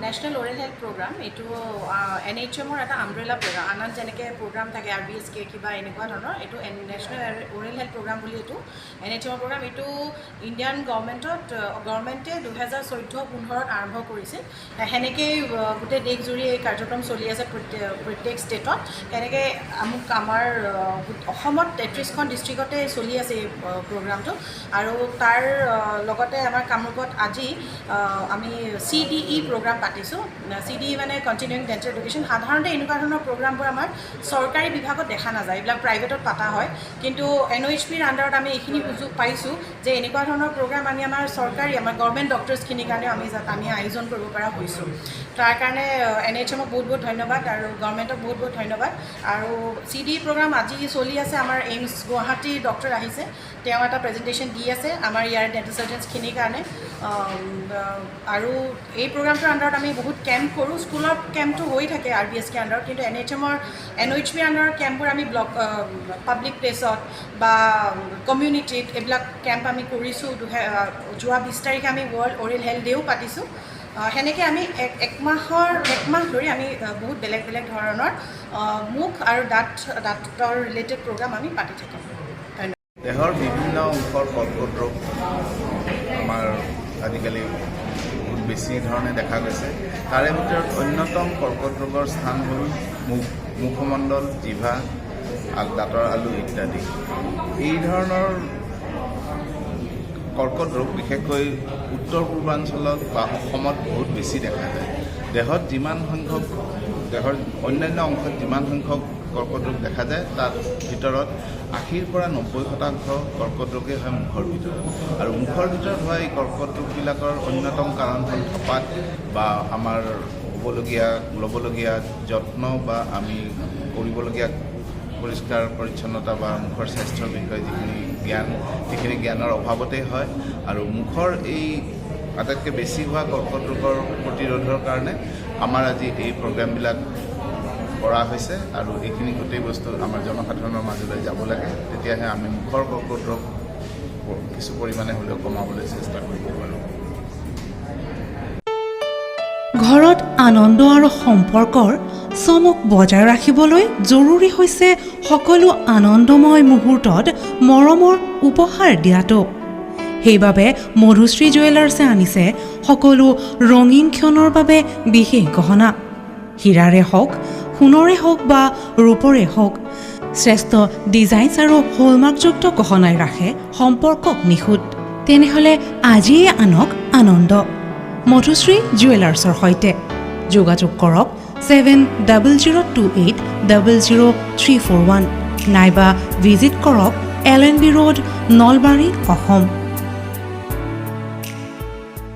national oral health programme এইটো NHMৰ এটা umbrella programme আনত যেনেকৈ প্ৰগ্ৰাম থাকে RBSK কিবা এনেকুৱা ধৰণৰ এইটো নেশ্যনেল ওৰেল হেল্থ প্ৰগ্ৰাম বুলি এইটো NHMৰ প্ৰগ্ৰাম এইটো ইণ্ডিয়ান গভৰ্ণমেণ্টে 2014-15ত আৰম্ভ কৰিছিল সেনেকেই গোটেই দেশজুৰি এই কাৰ্যক্ৰম চলি আছে প্ৰত্যেক ষ্টেটত সেনেকৈ আমাৰ অসমত 33খন ডিষ্ট্ৰিক্টতে চলি আছে এই প্ৰগ্ৰামটো আৰু তাৰ লগতে আমাৰ কামৰূপত আজি আমি CDE প্ৰগ্ৰাম পাতিছোঁ CDE মানে কণ্টিনিউইং ডেণ্টেল এডুকেশ্যন সাধাৰণতে এনেকুৱা ধৰণৰ প্ৰগ্ৰামবোৰ আমাৰ চৰকাৰী বিভাগত দেখা নাযায় এইবিলাক প্ৰাইভেটত পতা হয় কিন্তু NOHPৰ আণ্ডাৰত আমি এইখিনি সুযোগ পাইছোঁ যে এনেকুৱা ধৰণৰ প্ৰগ্ৰাম আমি আমাৰ গভৰ্ণমেণ্ট ডক্টৰছখিনিৰ কাৰণে আমি আয়োজন কৰিব পৰা হৈছোঁ তাৰ কাৰণে NHMক বহুত বহুত ধন্যবাদ আৰু গভৰ্ণমেণ্টক বহুত বহুত ধন্যবাদ আৰু CDE প্ৰগ্ৰাম আজি চলি আছে আমাৰ এইমছ গুৱাহাটীৰ ডক্টৰ আহিছে তেওঁ এটা প্ৰেজেণ্টেশ্যন দি আছে আমাৰ ইয়াৰ ডেণ্টেল চাৰ্জনছখিনিৰ কাৰণে আৰু এই প্ৰগ্ৰামটোৰ আণ্ডাৰত আমি বহুত কেম্প কৰোঁ স্কুলৰ কেম্পটো হৈ থাকে RBSK আণ্ডাৰত কিন্তু NOHPৰ আণ্ডাৰত কেম্পবোৰ আমি পাব্লিক প্লেচত বা কমিউনিটিত এইবিলাক কেম্প আমি কৰিছোঁ যোৱা 20 তাৰিখে আমি ৱৰ্ল্ড ওৰেল হেল্থ ডেও পাতিছোঁ সেনেকৈ আমি এক মাহ ধৰি আমি বহুত বেলেগ বেলেগ ধৰণৰ মুখ আৰু দাঁতৰ ৰিলেটেড প্ৰগ্ৰাম আমি পাতি থাকিম দেহৰ বিভিন্ন অংশৰ কৰ্কট ৰোগ আমাৰ আজিকালি বহুত বেছি ধৰণে দেখা গৈছে তাৰে ভিতৰত অন্যতম কৰ্কট ৰোগৰ স্থান হ'ল মুখমণ্ডল জিভা দাঁতৰ আলু ইত্যাদি এই ধৰণৰ কৰ্কট ৰোগ বিশেষকৈ উত্তৰ পূৰ্বাঞ্চলত বা অসমত বহুত বেছি দেখা যায় দেহৰ অন্যান্য অংশত যিমান সংখ্যক কৰ্কট ৰোগ দেখা যায় তাত ভিতৰত 80% পৰা 90% কৰ্কট ৰোগেই হয় মুখৰ ভিতৰত আৰু মুখৰ ভিতৰত হোৱা এই কৰ্কট ৰোগবিলাকৰ অন্যতম কাৰণ হ'ল ধপাত বা আমাৰ ল'বলগীয়া যত্ন বা আমি কৰিবলগীয়া পৰিষ্কাৰ পৰিচ্ছন্নতা বা মুখৰ স্বাস্থ্যৰ বিষয়ে যিখিনি জ্ঞানৰ অভাৱতেই হয় আৰু মুখৰ এই আটাইতকৈ বেছি হোৱা কৰ্কট ৰোগৰ প্ৰতিৰোধৰ কাৰণে আমাৰ আজি এই প্ৰগ্ৰামবিলাক কৰা হৈছে আৰু এইখিনি গোটেই বস্তু আমাৰ জনসাধাৰণৰ মাজলৈ যাব লাগে তেতিয়াহে আমি মুখৰ কৰ্কট ৰোগ কিছু পৰিমাণে হ'লেও কমাবলৈ চেষ্টা কৰিব পাৰোঁ ঘৰত আনন্দ আৰু সম্পৰ্কৰ চমক বজাই ৰাখিবলৈ জৰুৰী হৈছে সকলো আনন্দময় মুহূৰ্তত মৰমৰ উপহাৰ দিয়াটো সেইবাবে মধুশ্ৰী জুৱেলাৰ্ছে আনিছে সকলো ৰঙীন ক্ষণৰ বাবে বিশেষ গহনা হীৰাৰে হওক সোণৰে হওক বা ৰূপৰে হওক শ্ৰেষ্ঠ ডিজাইনছ আৰু হলমাৰ্কযুক্ত গহনাই ৰাখে সম্পৰ্কক নিখুঁত তেনেহ'লে আজিয়ে আনক আনন্দ মধুশ্ৰী জুৱেলাৰ্ছৰ সৈতে যোগাযোগ কৰক 7028000341 নাইবা ভিজিট কৰক LNB ৰোড নলবাৰী অসম